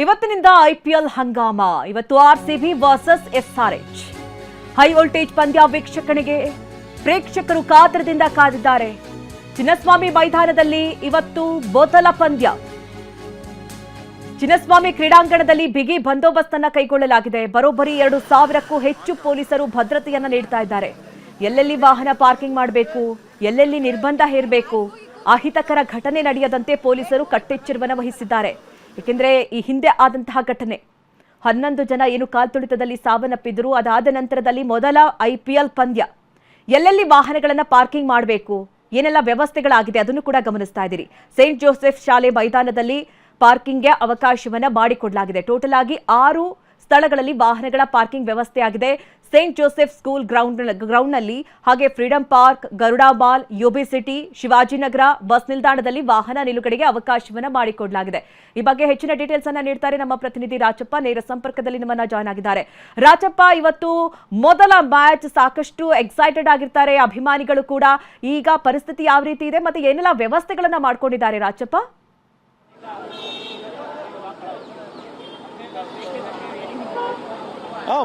ಇವತ್ತಿನಿಂದ ಐಪಿಎಲ್ ಹಂಗಾಮ. ಇವತ್ತು RCB versus SRH. High voltage ಪಂದ್ಯ ವೀಕ್ಷಕನಿಗೆ ಪ್ರೇಕ್ಷಕರು ಕಾತರದಿಂದ ಕಾದಿದ್ದಾರೆ. ಚಿನ್ನಸ್ವಾಮಿ ಮೈದಾನದಲ್ಲಿ ಇವತ್ತು ಮೊದಲ ಪಂದ್ಯ. ಚಿನ್ನಸ್ವಾಮಿ ಕ್ರೀಡಾಂಗಣದಲ್ಲಿ ಬಿಗಿ ಬಂದೋಬಸ್ತನ್ನ ಕೈಗೊಳ್ಳಲಾಗಿದೆ. ಬರೋಬ್ಬರಿ 2,000ಕ್ಕೂ ಹೆಚ್ಚು ಪೊಲೀಸರು ಭದ್ರತೆಯನ್ನ ನೀಡ್ತಾ ಇದ್ದಾರೆ. ಎಲ್ಲೆಲ್ಲಿ ವಾಹನ ಪಾರ್ಕಿಂಗ್ ಮಾಡಬೇಕು, ಎಲ್ಲೆಲ್ಲಿ ನಿರ್ಬಂಧ ಹೇರಬೇಕು, ಅಹಿತಕರ ಘಟನೆ ನಡೆಯದಂತೆ ಪೊಲೀಸರು ಕಟ್ಟೆಚ್ಚರವನ್ನು ವಹಿಸಿದ್ದಾರೆ. ಏಕೆಂದರೆ ಈ ಹಿಂದೆ ಆದಂತಹ ಘಟನೆ 11 ಜನ ಏನು ಕಾಲ್ತುಳಿತದಲ್ಲಿ ಸಾವನ್ನಪ್ಪಿದ್ರು. ಅದಾದ ನಂತರದಲ್ಲಿ ಮೊದಲ ಐಪಿಎಲ್ ಪಂದ್ಯ. ಎಲ್ಲೆಲ್ಲಿ ವಾಹನಗಳನ್ನು ಪಾರ್ಕಿಂಗ್ ಮಾಡಬೇಕು, ಏನೆಲ್ಲ ವ್ಯವಸ್ಥೆಗಳಾಗಿದೆ ಅದನ್ನು ಕೂಡ ಗಮನಿಸ್ತಾ ಇದ್ದೀರಿ. ಸೇಂಟ್ ಜೋಸೆಫ್ ಶಾಲೆ ಮೈದಾನದಲ್ಲಿ ಪಾರ್ಕಿಂಗ್ಗೆ ಅವಕಾಶವನ್ನ ಮಾಡಿಕೊಡಲಾಗಿದೆ. ಟೋಟಲ್ ಆಗಿ 6 ಸ್ಥಳಗಳಲ್ಲಿ ವಾಹನಗಳ ಪಾರ್ಕಿಂಗ್ ವ್ಯವಸ್ಥೆ ಆಗಿದೆ. ಸೇಂಟ್ ಜೋಸೆಫ್ ಸ್ಕೂಲ್ ಗ್ರೌಂಡ್ನಲ್ಲಿ, ಹಾಗೆ freedom park, Garuda mall, UB city, Shivajinagar bus ನಿಲ್ದಾಣದಲ್ಲಿ ವಾಹನ ನಿಲುಗಡೆಗೆ ಅವಕಾಶವನ್ನ ಮಾಡಿಕೊಡಲಾಗಿದೆ. ಈ ಬಗ್ಗೆ ಹೆಚ್ಚಿನ ಡೀಟೇಲ್ಸ್ ಅನ್ನ ನೀಡ್ತಾರೆ ನಮ್ಮ ಪ್ರತಿನಿಧಿ ರಾಜಪ್ಪ. ನೇರ ಸಂಪರ್ಕದಲ್ಲಿ ನಮ್ಮನ್ನ ಜಾಯ್ನ್ ಆಗಿದ್ದಾರೆ. ರಾಜಪ್ಪ, ಇವತ್ತು ಮೊದಲ ಮ್ಯಾಚ್, ಸಾಕಷ್ಟು ಎಕ್ಸೈಟೆಡ್ ಆಗಿರ್ತಾರೆ ಅಭಿಮಾನಿಗಳು ಕೂಡ. ಈಗ ಪರಿಸ್ಥಿತಿ ಯಾವ ರೀತಿ ಇದೆ ಮತ್ತೆ ಏನೆಲ್ಲ ವ್ಯವಸ್ಥೆಗಳನ್ನ ಮಾಡ್ಕೊಂಡಿದ್ದಾರೆ ರಾಜಪ್ಪ?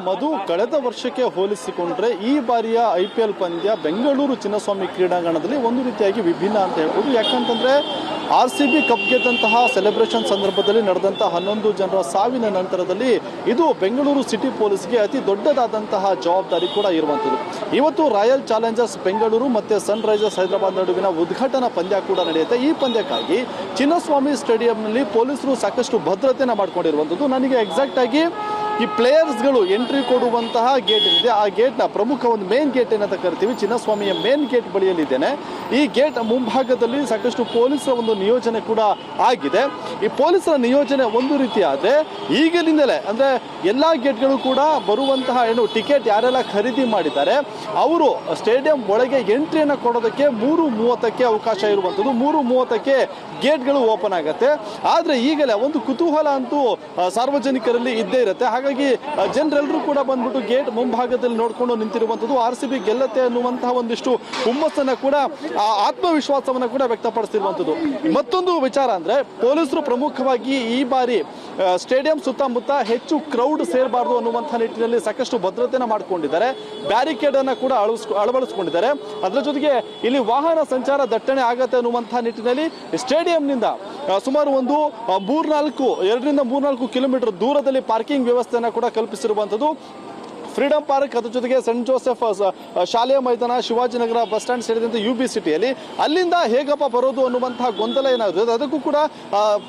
ಮಧು, ಕಳೆದ ವರ್ಷಕ್ಕೆ ಹೋಲಿಸಿಕೊಂಡ್ರೆ ಈ ಬಾರಿಯ ಐಪಿಎಲ್ ಪಂದ್ಯ ಬೆಂಗಳೂರು ಚಿನ್ನಸ್ವಾಮಿ ಕ್ರೀಡಾಂಗಣದಲ್ಲಿ ಒಂದು ರೀತಿಯಾಗಿ ವಿಭಿನ್ನ ಅಂತ ಹೇಳ್ಬೋದು. ಯಾಕಂತಂದ್ರೆ ಆರ್ಸಿಬಿ ಕಪ್ ಗೆದ್ದಂತಹ ಸೆಲೆಬ್ರೇಷನ್ ಸಂದರ್ಭದಲ್ಲಿ ನಡೆದಂತಹ 11 ಜನರ ಸಾವಿನ ನಂತರದಲ್ಲಿ ಇದು ಬೆಂಗಳೂರು ಸಿಟಿ ಪೊಲೀಸ್ಗೆ ಅತಿ ದೊಡ್ಡದಾದಂತಹ ಜವಾಬ್ದಾರಿ ಕೂಡ ಇರುವಂಥದ್ದು. ಇವತ್ತು ರಾಯಲ್ ಚಾಲೆಂಜರ್ಸ್ ಬೆಂಗಳೂರು ಮತ್ತೆ ಸನ್ ರೈಸರ್ಸ್ ಹೈದರಾಬಾದ್ ನಡುವಿನ ಉದ್ಘಾಟನಾ ಪಂದ್ಯ ಕೂಡ ನಡೆಯುತ್ತೆ. ಈ ಪಂದ್ಯಕ್ಕಾಗಿ ಚಿನ್ನಸ್ವಾಮಿ ಸ್ಟೇಡಿಯಂನಲ್ಲಿ ಪೊಲೀಸರು ಸಾಕಷ್ಟು ಭದ್ರತೆಯನ್ನು ಮಾಡ್ಕೊಂಡಿರುವಂಥದ್ದು. ನನಗೆ ಎಕ್ಸಾಕ್ಟ್ ಆಗಿ ಈ ಪ್ಲೇಯರ್ಸ್ಗಳು ಎಂಟ್ರಿ ಕೊಡುವಂತಹ ಗೇಟ್ ಇದೆ, ಆ ಗೇಟ್ನ ಪ್ರಮುಖ ಒಂದು ಮೇನ್ ಗೇಟ್ ಏನಂತ ಕರಿತೀವಿ, ಚಿನ್ನಸ್ವಾಮಿಯ ಮೇನ್ ಗೇಟ್ ಬಳಿಯಲ್ಲಿದ್ದೇನೆ. ಈ ಗೇಟ್ ಮುಂಭಾಗದಲ್ಲಿ ಸಾಕಷ್ಟು ಪೊಲೀಸರ ಒಂದು ನಿಯೋಜನೆ ಕೂಡ ಆಗಿದೆ. ಈ ಪೊಲೀಸರ ನಿಯೋಜನೆ ಒಂದು ರೀತಿ ಆದರೆ ಈಗಲಿಂದಲೇ ಅಂದರೆ ಎಲ್ಲ ಗೇಟ್ಗಳು ಕೂಡ ಬರುವಂತಹ ಟಿಕೆಟ್ ಯಾರೆಲ್ಲ ಖರೀದಿ ಮಾಡಿದ್ದಾರೆ ಅವರು ಸ್ಟೇಡಿಯಂ ಒಳಗೆ ಎಂಟ್ರಿಯನ್ನು ಕೊಡೋದಕ್ಕೆ 3:30ಕ್ಕೆ ಅವಕಾಶ ಇರುವಂಥದ್ದು. 3:30ಕ್ಕೆ ಗೇಟ್ಗಳು ಓಪನ್ ಆಗುತ್ತೆ. ಆದರೆ ಈಗಲೇ ಒಂದು ಕುತೂಹಲ ಅಂತೂ ಸಾರ್ವಜನಿಕರಲ್ಲಿ ಇದ್ದೇ ಇರುತ್ತೆ. ಹಾಗಾಗಿ ಜನರೆಲ್ಲರೂ ಕೂಡ ಬಂದ್ಬಿಟ್ಟು ಗೇಟ್ ಮುಂಭಾಗದಲ್ಲಿ ನೋಡ್ಕೊಂಡು ನಿಂತಿರುವಂಥದ್ದು. ಆರ್ಸಿಬಿ ಗೆಲ್ಲತ್ತೆ ಅನ್ನುವಂತಹ ಒಂದಿಷ್ಟು ಹುಮ್ಮಸ್ಸನ್ನ ಕೂಡ, ಆತ್ಮವಿಶ್ವಾಸವನ್ನ ಕೂಡ ವ್ಯಕ್ತಪಡಿಸಿರುವಂಥದ್ದು. ಮತ್ತೊಂದು ವಿಚಾರ ಅಂದ್ರೆ ಪೊಲೀಸರು ಪ್ರಮುಖವಾಗಿ ಈ ಬಾರಿ ಸ್ಟೇಡಿಯಂ ಸುತ್ತಮುತ್ತ ಹೆಚ್ಚು ಕ್ರೌಡ್ ಸೇರಬಾರದು ಅನ್ನುವಂತಹ ನಿಟ್ಟಿನಲ್ಲಿ ಸಾಕಷ್ಟು ಭದ್ರತೆಯನ್ನು ಮಾಡಿಕೊಂಡಿದ್ದಾರೆ. ಬ್ಯಾರಿಕೇಡ್ ಅನ್ನ ಕೂಡ ಅಳವಡಿಸಿಕೊಂಡಿದ್ದಾರೆ. ಅದರ ಜೊತೆಗೆ ಇಲ್ಲಿ ವಾಹನ ಸಂಚಾರ ದಟ್ಟಣೆ ಆಗತ್ತೆ ಅನ್ನುವಂತಹ ನಿಟ್ಟಿನಲ್ಲಿ ಸ್ಟೇಡಿಯಂನಿಂದ ಸುಮಾರು ಒಂದು 2ರಿಂದ 3 ಕಿಲೋಮೀಟರ್ ದೂರದಲ್ಲಿ ಪಾರ್ಕಿಂಗ್ ವ್ಯವಸ್ಥೆಯನ್ನು ಕೂಡ ಕಲ್ಪಿಸಿರುವಂಥದ್ದು. ಫ್ರೀಡಂ ಪಾರ್ಕ್, ಅದರ ಜೊತೆಗೆ ಸೆಂಟ್ ಜೋಸೆಫ್ ಶಾಲೆಯ ಮೈದಾನ, ಶಿವಾಜಿನಗರ ಬಸ್ ಸ್ಟ್ಯಾಂಡ್ ಸೇರಿದಂತೆ ಯುಬಿ ಸಿಟಿಯಲ್ಲಿ ಅಲ್ಲಿಂದ ಹೇಗಪ್ಪ ಬರೋದು ಅನ್ನುವಂತಹ ಗೊಂದಲ ಏನಾಗುತ್ತೆ, ಅದಕ್ಕೂ ಕೂಡ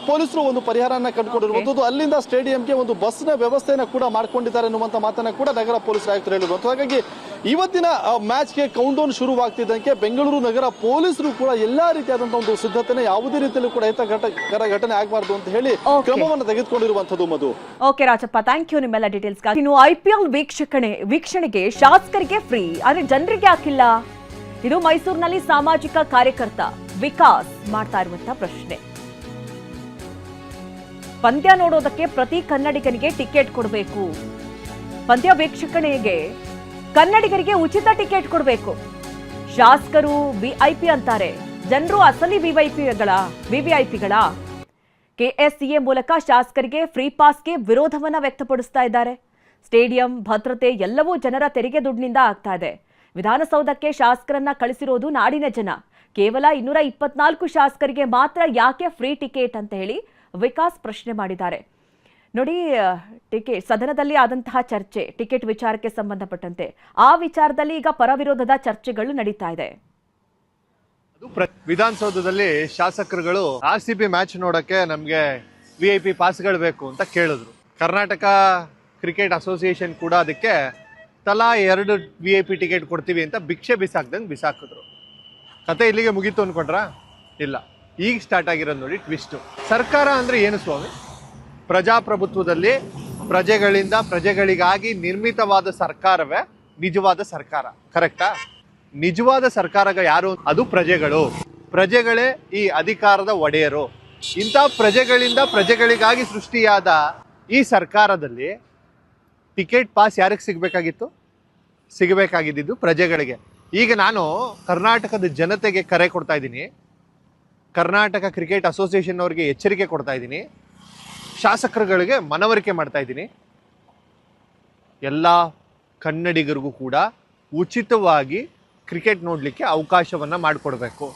ಪೊಲೀಸರು ಒಂದು ಪರಿಹಾರನ ಕಂಡುಕೊಂಡಿರುವಂಥದ್ದು. ಅಲ್ಲಿಂದ ಸ್ಟೇಡಿಯಂಗೆ ಒಂದು ಬಸ್ನ ವ್ಯವಸ್ಥೆಯನ್ನು ಕೂಡ ಮಾಡ್ಕೊಂಡಿದ್ದಾರೆ ಅನ್ನುವಂಥ ಮಾತನ್ನ ಕೂಡ ನಗರ ಪೊಲೀಸ್ ಆಯುಕ್ತರು ಹೇಳಿರುವಂಥದ್ದು. ಹಾಗಾಗಿ ಇವತ್ತಿನ ಮ್ಯಾಚ್ಗೆ ಕೌಂಟ್ ಡೌನ್ ಶುರುವಾಗ್ತಿದ್ದಂಗೆ ಬೆಂಗಳೂರು ನಗರ ಪೊಲೀಸರು ಕೂಡ ಎಲ್ಲಾ ರೀತಿಯಾದಂತಹ ಒಂದು ಸಿದ್ಧತೆನ ಯಾವುದೇ ರೀತಿಯಲ್ಲೂ ಕೂಡ ಹಿತಕರ ಘಟನೆ ಆಗಬಾರದು ಅಂತ ಹೇಳಿ ಕ್ರಮವನ್ನು ತೆಗೆದುಕೊಂಡಿರುವಂಥದ್ದು. ಮಧು, ಓಕೆ ರಾಜಪ್ಪ, ಥ್ಯಾಂಕ್ ಯು ನಿಮ್ಮೆಲ್ಲ ಡೀಟೇಲ್ಸ್. ಇನ್ನು ಐಪಿಎಲ್ ವೀಕ್ಷಣೆಗೆ ಶಾಸಕರಿಗೆ ಫ್ರೀ, ಆದ್ರೆ ಜನರಿಗೆ ಹಾಕಿಲ್ಲ. ಇದು ಮೈಸೂರಿನಲ್ಲಿ ಸಾಮಾಜಿಕ ಕಾರ್ಯಕರ್ತ ವಿಕಾಸ್ ಮಾಡ್ತಾ ಇರುವಂತಹ ಪ್ರಶ್ನೆ. ಪಂದ್ಯ ನೋಡೋದಕ್ಕೆ ಪ್ರತಿ ಕನ್ನಡಿಗನಿಗೆ ಟಿಕೆಟ್ ಕೊಡಬೇಕು. ಪಂದ್ಯ ವೀಕ್ಷಣೆಗೆ ಕನ್ನಡಿಗರಿಗೆ ಉಚಿತ ಟಿಕೆಟ್ ಕೊಡಬೇಕು. ಶಾಸಕರು ವಿಐಪಿ ಅಂತಾರೆ, ಜನರು ಅಸಲಿ ವಿವಿಐಪಿಗಳ. ಕೆಎಸ್ಸಿಎ ಮೂಲಕ ಶಾಸಕರಿಗೆ ಫ್ರೀ ಪಾಸ್ಗೆ ವಿರೋಧವನ್ನ ವ್ಯಕ್ತಪಡಿಸ್ತಾ ಇದ್ದಾರೆ. ಸ್ಟೇಡಿಯಂ, ಭದ್ರತೆ ಎಲ್ಲವೂ ಜನರ ತೆರಿಗೆ ದುಡ್ಡಿನಿಂದ ಆಗ್ತಾ ಇದೆ. ವಿಧಾನಸೌಧಕ್ಕೆ ಶಾಸಕರನ್ನ ಕಳಿಸಿರೋದು ನಾಡಿನ ಜನ. ಕೇವಲ 224 ಶಾಸಕರಿಗೆ ಮಾತ್ರ ಯಾಕೆ ಫ್ರೀ ಟಿಕೆಟ್ ಅಂತ ಹೇಳಿ ವಿಕಾಸ್ ಪ್ರಶ್ನೆ ಮಾಡಿದ್ದಾರೆ. ನೋಡಿ, ಟಿಕೆಟ್ ಸದನದಲ್ಲಿ ಆದಂತಹ ಚರ್ಚೆ, ಟಿಕೆಟ್ ವಿಚಾರಕ್ಕೆ ಸಂಬಂಧಪಟ್ಟಂತೆ ಆ ವಿಚಾರದಲ್ಲಿ ಈಗ ಪರವಿರೋಧದ ಚರ್ಚೆಗಳು ನಡೀತಾ ಇದೆ. ವಿಧಾನಸೌಧದಲ್ಲಿ ಶಾಸಕರುಗಳು ಆರ್ಸಿಬಿ ಮ್ಯಾಚ್ ನೋಡಕ್ಕೆ ನಮ್ಗೆ ವಿಐಪಿ ಪಾಸ್ಗಳು ಬೇಕು ಅಂತ ಕೇಳಿದ್ರು. ಕರ್ನಾಟಕ ಕ್ರಿಕೆಟ್ ಅಸೋಸಿಯೇಷನ್ ಕೂಡ ಅದಕ್ಕೆ ತಲಾ 2 ವಿಐಪಿ ಟಿಕೆಟ್ ಕೊಡ್ತೀವಿ ಅಂತ ಭಿಕ್ಷೆ ಬಿಸಾಕ್ದಂಗೆ ಬಿಸಾಕಿದ್ರು. ಕತೆ ಇಲ್ಲಿಗೆ ಮುಗೀತು ಅನ್ಕೊಂಡ್ರ? ಇಲ್ಲ, ಈಗ ಸ್ಟಾರ್ಟ್ ಆಗಿರೋದು ನೋಡಿ ಟ್ವಿಸ್ಟ್. ಸರ್ಕಾರ ಅಂದ್ರೆ ಏನು ಸ್ವಾಮಿ? ಪ್ರಜಾಪ್ರಭುತ್ವದಲ್ಲಿ ಪ್ರಜೆಗಳಿಂದ ಪ್ರಜೆಗಳಿಗಾಗಿ ನಿರ್ಮಿತವಾದ ಸರ್ಕಾರವೇ ನಿಜವಾದ ಸರ್ಕಾರ. ಕರೆಕ್ಟಾ? ನಿಜವಾದ ಸರ್ಕಾರ ಯಾರು? ಅದು ಪ್ರಜೆಗಳು. ಪ್ರಜೆಗಳೇ ಈ ಅಧಿಕಾರದ ಒಡೆಯರು. ಇಂಥ ಪ್ರಜೆಗಳಿಂದ ಪ್ರಜೆಗಳಿಗಾಗಿ ಸೃಷ್ಟಿಯಾದ ಈ ಸರ್ಕಾರದಲ್ಲಿ ಟಿಕೆಟ್ ಪಾಸ್ ಯಾರಿಗೆ ಸಿಗಬೇಕಾಗಿತ್ತು? ಸಿಗಬೇಕಾಗಿದ್ದು ಪ್ರಜೆಗಳಿಗೆ. ಈಗ ನಾನು ಕರ್ನಾಟಕದ ಜನತೆಗೆ ಕರೆ ಕೊಡ್ತಾ ಇದ್ದೀನಿ, ಕರ್ನಾಟಕ ಕ್ರಿಕೆಟ್ ಅಸೋಸಿಯೇಷನ್ ಅವರಿಗೆ ಎಚ್ಚರಿಕೆ ಕೊಡ್ತಾ ಇದ್ದೀನಿ. ಶಾಸಕರುಗಳಿಗೆ ಮನವರಿಕೆ ಮಾಡ್ತಾ ಇದ್ದೀನಿ, ಎಲ್ಲ ಕನ್ನಡಿಗರಿಗೂ ಕೂಡ ಉಚಿತವಾಗಿ ಕ್ರಿಕೆಟ್ ನೋಡಲಿಕ್ಕೆ ಅವಕಾಶವನ್ನು ಮಾಡಿಕೊಡ್ಬೇಕು.